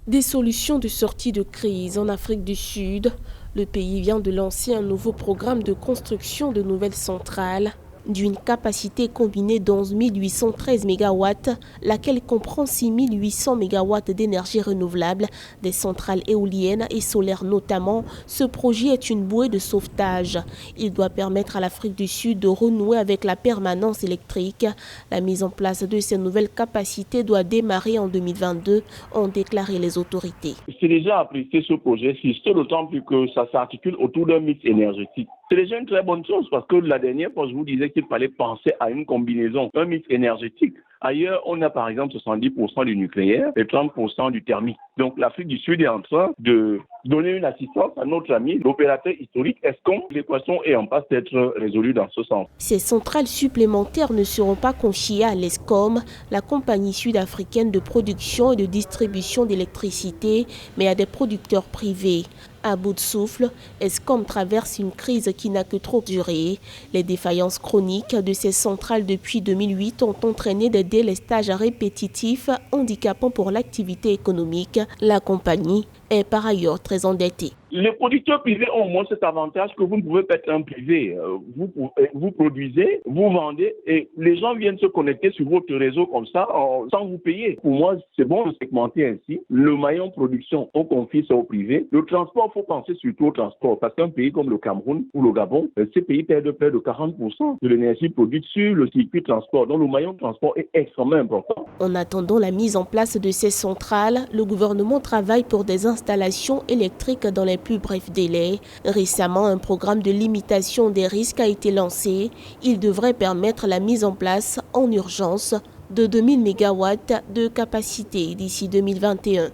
Des solutions de sortie de crise en Afrique du Sud. Le pays vient de lancer un nouveau programme de construction de nouvelles centrales d'une capacité combinée d'11 813 MW, laquelle comprend 6 800 MW d'énergie renouvelable, des centrales éoliennes et solaires notamment. Ce projet est une bouée de sauvetage. Il doit permettre à l'Afrique du Sud de renouer avec la permanence électrique. La mise en place de ces nouvelles capacités doit démarrer en 2022, ont déclaré les autorités. C'est déjà apprécié ce projet, c'est d'autant plus que ça s'articule autour d'un mix énergétique. C'est déjà une très bonne chose parce que la dernière fois, je vous disais qu'il fallait penser à une combinaison, un mix énergétique. Ailleurs, on a par exemple 70% du nucléaire et 30% du thermique. Donc l'Afrique du Sud est en train de donner une assistance à notre ami, l'opérateur historique Eskom. L'équation est en passe d'être résolue dans ce sens. Ces centrales supplémentaires ne seront pas confiées à l'Eskom, la compagnie sud-africaine de production et de distribution d'électricité, mais à des producteurs privés. À bout de souffle, Eskom traverse une crise qui n'a que trop duré. Les défaillances chroniques de ces centrales depuis 2008 ont entraîné des délestages répétitifs handicapants pour l'activité économique. La compagnie est par ailleurs très endettée. Les producteurs privés ont au moins cet avantage que vous ne pouvez pas être un privé. Vous produisez, vous vendez et les gens viennent se connecter sur votre réseau comme ça sans vous payer. Pour moi, c'est bon de segmenter ainsi. Le maillon production, on confie ça au privé. Le transport, il faut penser surtout au transport parce qu'un pays comme le Cameroun ou le Gabon, ces pays perdent près de 40% de l'énergie produite sur le circuit de transport. Donc le maillon transport est extrêmement important. En attendant la mise en place de ces centrales, le gouvernement travaille pour des installations électriques dans les plus brefs délais. Récemment, un programme de limitation des risques a été lancé. Il devrait permettre la mise en place en urgence de 2000 MW de capacité d'ici 2021.